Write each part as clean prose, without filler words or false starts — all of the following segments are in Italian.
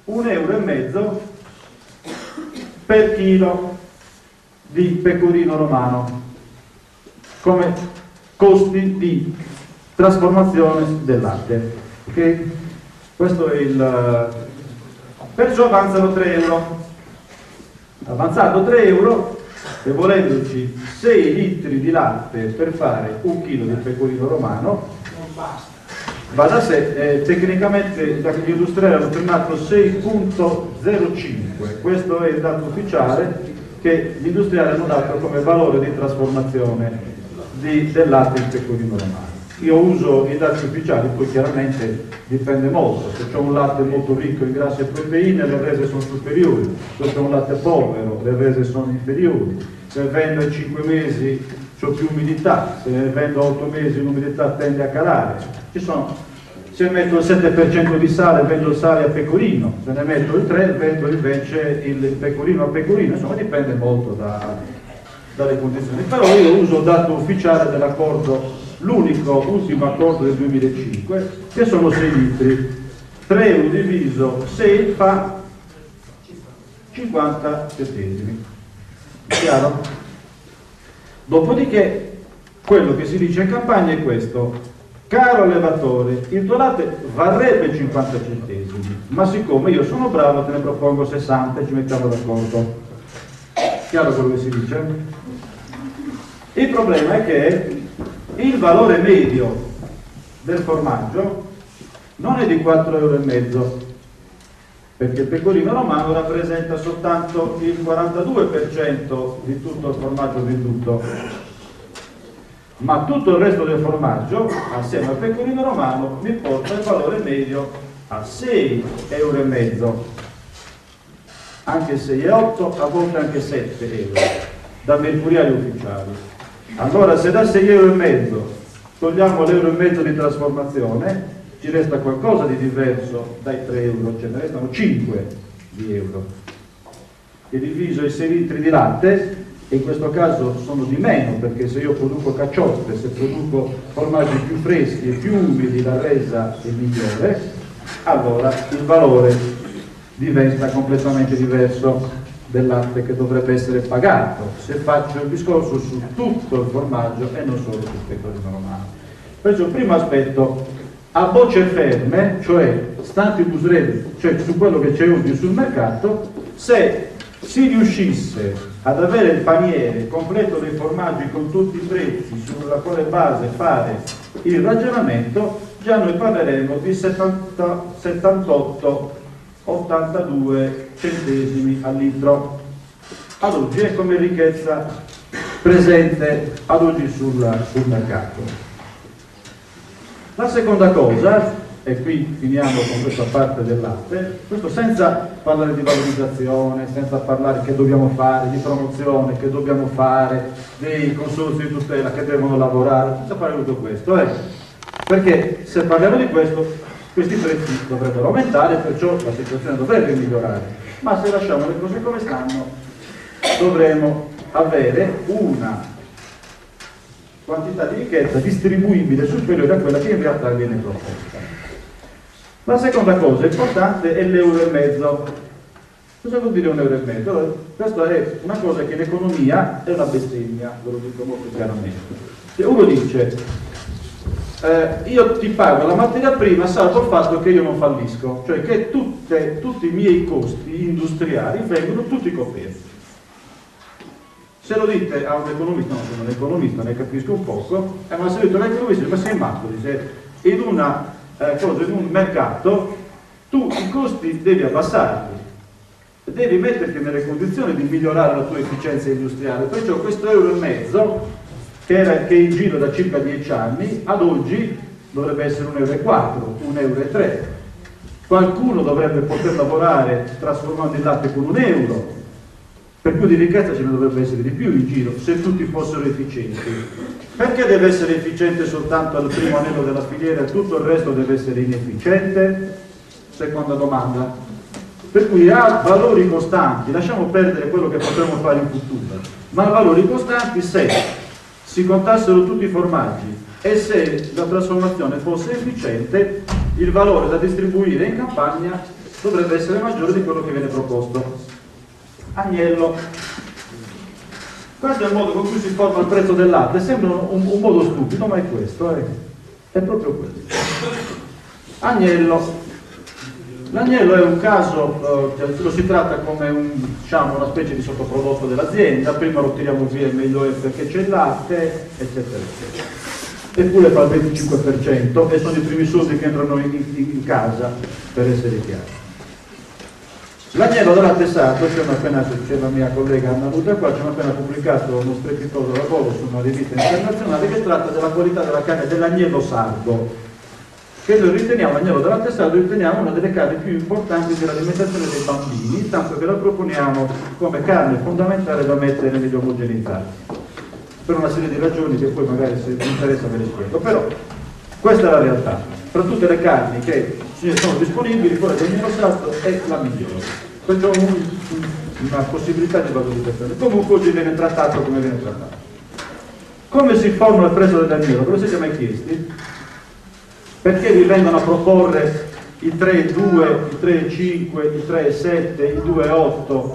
€1,5 per chilo di pecorino romano come costi di trasformazione del latte. Okay? Questo è perciò avanzano €3. Avanzato €3 e volendoci 6 litri di latte per fare 1 chilo di pecorino romano, non basta. va da sé, tecnicamente gli industriali hanno firmato 6,05, questo è il dato ufficiale che gli industriali hanno dato come valore di trasformazione del latte in pecorino romano. Io uso i dati ufficiali, poi chiaramente dipende molto, se c'è un latte molto ricco in grassi e proteine le rese sono superiori, se c'è un latte povero le rese sono inferiori, se vendo in 5 mesi ho più umidità, se vendo 8 mesi l'umidità tende a calare. Se metto il 7% di sale vendo il sale a pecorino, se ne metto il 3 vendo invece il pecorino a pecorino, insomma dipende molto dalle condizioni. Però io uso il dato ufficiale dell'accordo, l'unico ultimo accordo del 2005, che sono 6 litri. €3 diviso 6 fa 50 centesimi. Chiaro? Dopodiché quello che si dice in campagna è questo: caro allevatore, il tuo latte varrebbe 50 centesimi, ma siccome io sono bravo te ne propongo 60 e ci mettiamo d'accordo. Chiaro quello che si dice? Il problema è che il valore medio del formaggio non è di €4,5, perché il pecorino romano rappresenta soltanto il 42% di tutto il formaggio venduto, ma tutto il resto del formaggio assieme al pecorino romano mi porta il valore medio a €6,5, anche 6,8, a volte anche €7 da mercuriali ufficiali. Allora se da €6,5 togliamo l'1,5 di trasformazione ci resta qualcosa di diverso dai €3, ce ne restano 5 di euro, e diviso i 6 litri di latte, e in questo caso sono di meno, perché se io produco cacciotte, se produco formaggi più freschi e più umidi la resa è migliore, allora il valore diventa completamente diverso del latte che dovrebbe essere pagato se faccio il discorso su tutto il formaggio e non solo sul pecorino romano. Perciò il primo aspetto, a bocce ferme, cioè stanti busrelli, cioè su quello che c'è oggi sul mercato, se si riuscisse ad avere il paniere completo dei formaggi con tutti i prezzi sulla quale base fare il ragionamento, già noi parleremo di 78-82 centesimi al litro. Ad oggi è come ricchezza presente ad oggi sul mercato. La seconda cosa, e qui finiamo con questa parte del latte, questo senza parlare di valorizzazione, senza parlare che dobbiamo fare, di promozione, che dobbiamo fare, dei consorzi di tutela che devono lavorare, senza parlare di tutto questo, perché se parliamo di questo, questi prezzi dovrebbero aumentare, perciò la situazione dovrebbe migliorare, ma se lasciamo le cose come stanno dovremo avere una quantità di ricchezza distribuibile superiore a quella che in realtà viene proposta. La seconda cosa importante è l'1,5 €. Cosa vuol dire 1,5 €? Allora, questa è una cosa che in economia è una bestemmia, ve lo dico molto chiaramente. Se uno dice io ti pago la materia prima salvo il fatto che io non fallisco, cioè che tutti i miei costi industriali vengono tutti coperti. Se lo dite a un economista, non sono un economista, ne capisco un poco, ma se lo dite a un economista, ma sei matto, dice, in un mercato tu i costi devi abbassarli, devi metterti nelle condizioni di migliorare la tua efficienza industriale, perciò questo €1,5 che è in giro da circa 10 anni, ad oggi dovrebbe essere €1,4, €1,3. Qualcuno dovrebbe poter lavorare trasformando il latte con €1, per più di ricchezza ce ne dovrebbe essere di più in giro, se tutti fossero efficienti. Perché deve essere efficiente soltanto al primo anello della filiera e tutto il resto deve essere inefficiente? Seconda domanda. Per cui ha valori costanti, lasciamo perdere quello che potremo fare in futuro, ma valori costanti se si contassero tutti i formaggi e se la trasformazione fosse efficiente, il valore da distribuire in campagna dovrebbe essere maggiore di quello che viene proposto. Agnello. Questo è il modo con cui si forma il prezzo del latte. Sembra un modo stupido, ma è questo, è proprio questo. Agnello. L'agnello è un caso, lo si tratta come diciamo, una specie di sottoprodotto dell'azienda, prima lo tiriamo via e meglio è perché c'è il latte, eccetera, eccetera. Eppure fa il 25% e sono i primi soldi che entrano in casa, per essere chiari. L'agnello del latte sardo, c'è la mia collega Anna Luta qua, ci hanno appena pubblicato uno strepitoso lavoro su una rivista internazionale che tratta della qualità della carne dell'agnello sardo, che noi riteniamo, l'agnello del latte sardo, riteniamo una delle carni più importanti dell'alimentazione dei bambini, tanto che la proponiamo come carne fondamentale da mettere negli omogeneizzati, per una serie di ragioni che poi magari se vi interessa ve le spiego, però questa è la realtà. Tra tutte le carni che sono disponibili, quella dell'agnello sardo è la migliore, perciò una possibilità di valorizzazione. Comunque oggi viene trattato come viene trattato. Come si forma il prezzo dell'agnello? Ve lo siete mai chiesti? Perché vi vengono a proporre i 3,2, i 3,5, i 3,7, i 2,8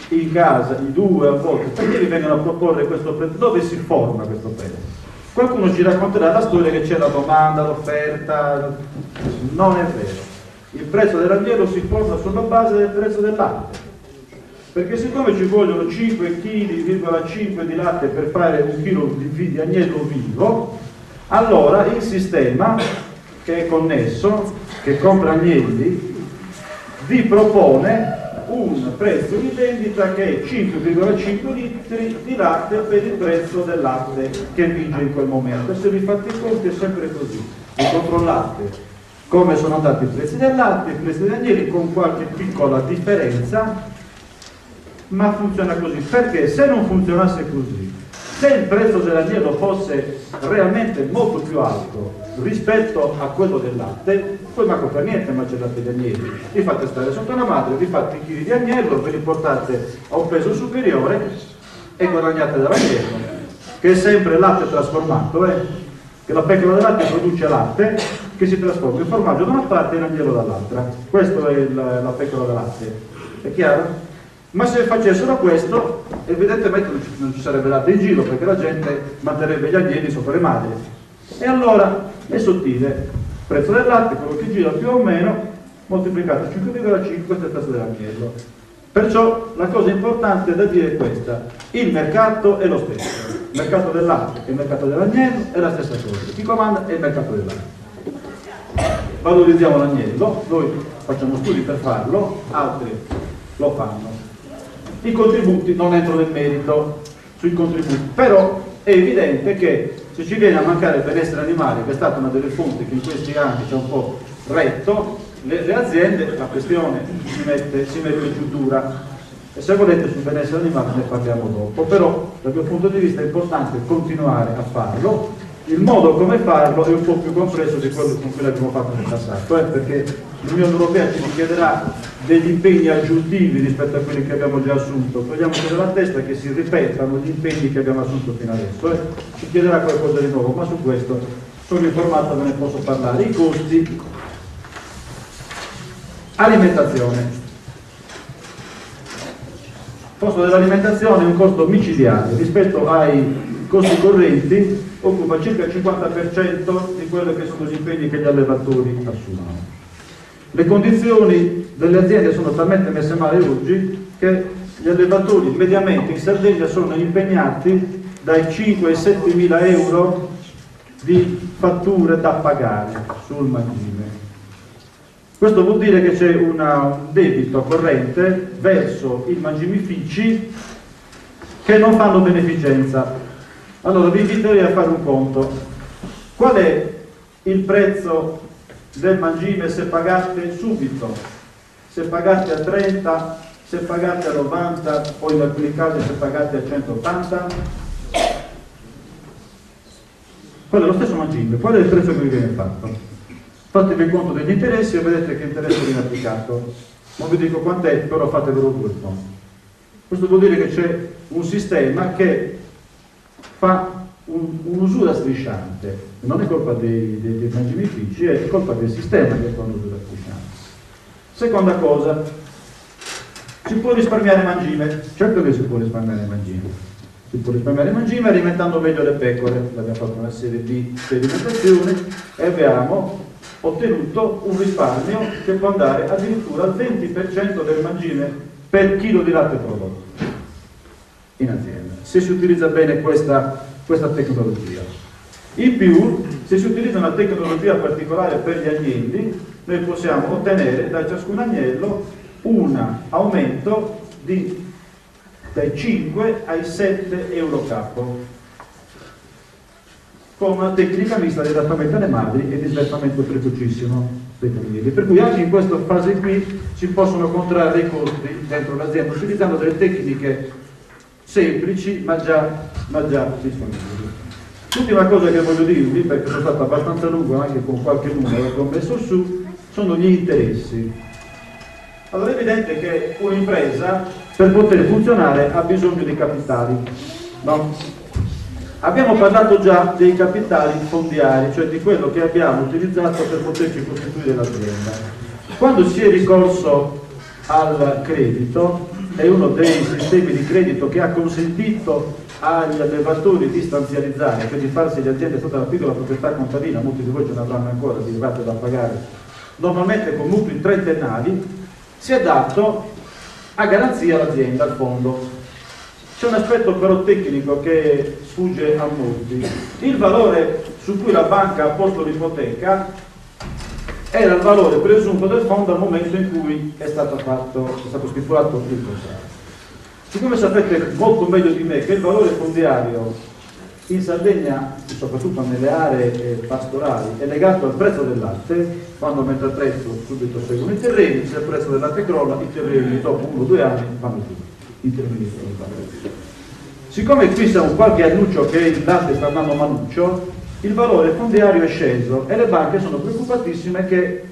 in casa, i 2 a volte? Perché vi vengono a proporre questo prezzo? Dove si forma questo prezzo? Qualcuno ci racconterà la storia che c'è la domanda, l'offerta. Non è vero. Il prezzo dell'agnello si forma sulla base del prezzo del latte. Perché siccome ci vogliono 5,5 kg di latte per fare 1 chilo di agnello vivo, allora il sistema che è connesso, che compra agnelli, vi propone un prezzo di vendita che è 5,5 litri di latte per il prezzo del latte che vige in quel momento. Se vi fate i conti è sempre così. Vi controllate come sono andati i prezzi del latte, i prezzi degli agnelli, con qualche piccola differenza, ma funziona così. Perché se non funzionasse così, se il prezzo dell'agnello fosse realmente molto più alto rispetto a quello del latte, poi manco per niente macellate gli agnelli, vi fate stare sotto la madre, vi fate i chili di agnello, ve li portate a un peso superiore e guadagnate dall'agnello, che è sempre latte trasformato, che la pecora del latte produce latte che si trasforma in formaggio da una parte e in agnello dall'altra. Questo è la pecora del latte, è chiaro? Ma se facessero questo, evidentemente non ci sarebbe latte in giro, perché la gente manterrebbe gli agnelli sopra le madri. E allora è sottile, prezzo del latte, quello che gira più o meno, moltiplicato 5,5, questo è il prezzo dell'agnello. Perciò la cosa importante da dire è questa: il mercato è lo stesso, il mercato del latte e il mercato dell'agnello è la stessa cosa, chi comanda è il mercato del latte. Valorizziamo l'agnello, noi facciamo studi per farlo, altri lo fanno. I contributi, non entro nel merito sui contributi, però è evidente che se ci viene a mancare il benessere animale, che è stata una delle fonti che in questi anni ci ha un po' retto le aziende, la questione si mette più dura. E se volete sul benessere animale ne parliamo dopo, però dal mio punto di vista è importante continuare a farlo. Il modo come farlo è un po' più complesso di quello con cui l'abbiamo fatto nel passato, perché l'Unione Europea ci richiederà degli impegni aggiuntivi rispetto a quelli che abbiamo già assunto. Togliamoci dalla testa che si ripetano gli impegni che abbiamo assunto fino adesso, ci chiederà qualcosa di nuovo, ma su questo sono informato, ve ne posso parlare. I costi. Alimentazione. Il costo dell'alimentazione è un costo micidiale rispetto ai costi correnti, occupa circa il 50% di quello che sono gli impegni che gli allevatori assumono. Le condizioni delle aziende sono talmente messe male oggi che gli allevatori mediamente in Sardegna sono impegnati dai 5 ai 7 mila euro di fatture da pagare sul mangime. Questo vuol dire che c'è un debito corrente verso i mangimifici che non fanno beneficenza. Allora vi inviterei a fare un conto. Qual è il prezzo del mangime se pagate subito? Se pagate a 30, se pagate a 90 o in alcuni casi se pagate a 180? Quello è lo stesso mangime. Qual è il prezzo che vi viene fatto? Fatevi il conto degli interessi e vedete che interesse viene applicato. Non vi dico quant'è, però fatevelo due. Questo vuol dire che c'è un sistema che fa un'usura strisciante. Non è colpa dei mangimifici, è colpa del sistema che fa un'usura strisciante. Seconda cosa, si può risparmiare mangime. Certo che si può risparmiare mangime. Si può risparmiare mangime alimentando meglio le pecore. Abbiamo fatto una serie di sperimentazioni e abbiamo ottenuto un risparmio che può andare addirittura al 20% del mangime per chilo di latte prodotto in azienda, se si utilizza bene questa tecnologia. In più, se si utilizza una tecnologia particolare per gli agnelli, noi possiamo ottenere da ciascun agnello un aumento dai 5 ai 7 euro capo, con una tecnica mista di adattamento alle madri e di sversamento precocissimo dei femmini. Per cui anche in questa fase qui si possono contrarre i costi dentro l'azienda utilizzando delle tecniche semplici ma già disponibili. L'ultima cosa che voglio dirvi, perché sono stato abbastanza lungo anche con qualche numero che ho messo su, sono gli interessi. Allora è evidente che un'impresa per poter funzionare ha bisogno di capitali, no? Abbiamo parlato già dei capitali fondiari, cioè di quello che abbiamo utilizzato per poterci costituire l'azienda. Quando si è ricorso al credito, è uno dei sistemi di credito che ha consentito agli allevatori di stanzializzare, cioè di farsi le aziende sotto la piccola proprietà contadina, molti di voi ce ne avranno ancora derivate da pagare, normalmente con mutui trentennali, si è dato a garanzia l'azienda, al fondo. C'è un aspetto però tecnico che sfugge a molti. Il valore su cui la banca ha posto l'ipoteca era il valore presunto del fondo al momento in cui è stato stipulato il contratto. Siccome sapete molto meglio di me che il valore fondiario in Sardegna, soprattutto nelle aree pastorali, è legato al prezzo del latte, quando aumenta il prezzo subito seguono i terreni, se il prezzo del latte crolla, i terreni dopo 1 o 2 anni vanno giù. Siccome qui siamo qualche annuccio che il latte sta andando manuccio, il valore fondiario è sceso e le banche sono preoccupatissime che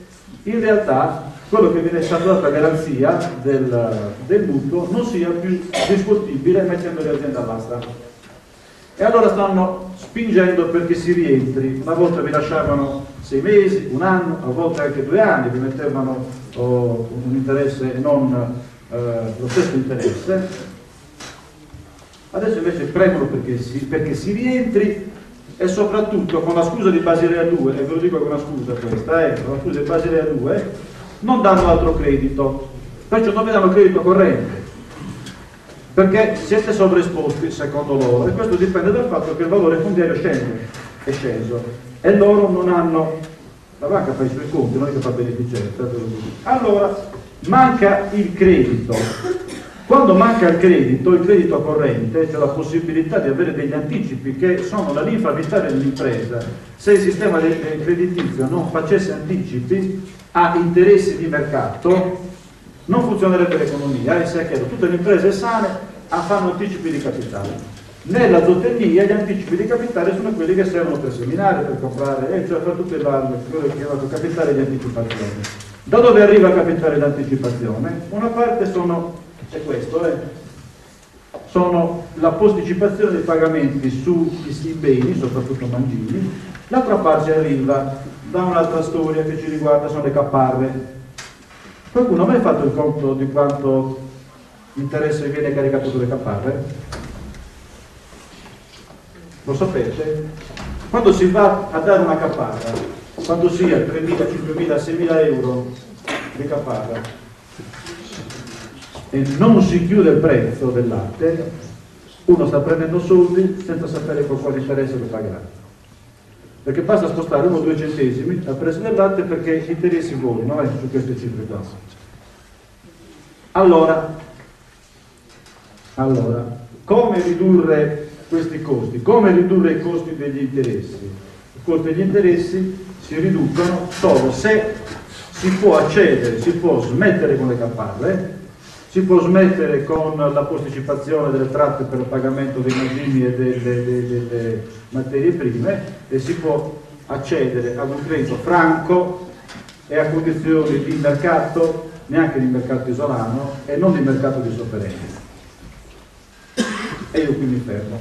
in realtà quello che viene stato dato a garanzia del mutuo non sia più discutibile mettendo le aziende all'asta. E allora stanno spingendo perché si rientri. Una volta vi lasciavano 6 mesi, 1 anno, a volte anche 2 anni, vi mettevano un interesse non lo stesso interesse. Adesso invece premono perché si rientri e soprattutto con la scusa di Basilea 2, e ve lo dico con una scusa questa, con la scusa di Basilea 2 non danno altro credito, perciò non vi danno credito corrente perché siete sovraesposti secondo loro, e questo dipende dal fatto che il valore fondiario è sceso e loro non hanno, la banca fa i suoi conti, non è che fa beneficenza. Allora manca il credito. Quando manca il credito corrente, cioè la possibilità di avere degli anticipi che sono la linfa vitale dell'impresa, se il sistema creditizio non facesse anticipi a interessi di mercato, non funzionerebbe l'economia, e se chiedo, tutte le imprese sane fanno anticipi di capitale. Nella zootecnia gli anticipi di capitale sono quelli che servono per seminare, per comprare, cioè per tutte quello che è chiamato capitale di anticipazione. Da dove arriva il capitale di anticipazione? Una parte è questo, sono la posticipazione dei pagamenti sui beni, soprattutto mangimi. L'altra parte arriva da un'altra storia che ci riguarda, sono le caparre. Qualcuno ha mai fatto il conto di quanto interesse viene caricato sulle caparre? Lo sapete? Quando si va a dare una caparra, quando sia 3.000, 5.000, 6.000 euro di caparra, e non si chiude il prezzo del latte, uno sta prendendo soldi senza sapere con quale interesse lo pagherà, perché basta spostare 1 o 2 centesimi al prezzo del latte perché gli interessi volano su queste cifre qua. Allora, come ridurre questi costi? Come ridurre i costi degli interessi? I costi degli interessi si riducono solo se si può accedere, si può smettere con le caparre, si può smettere con la posticipazione delle tratte per il pagamento dei mangimi e delle materie prime, e si può accedere ad un credito franco e a condizioni di mercato, neanche di mercato isolano e non di mercato di sofferenza. E io qui mi fermo.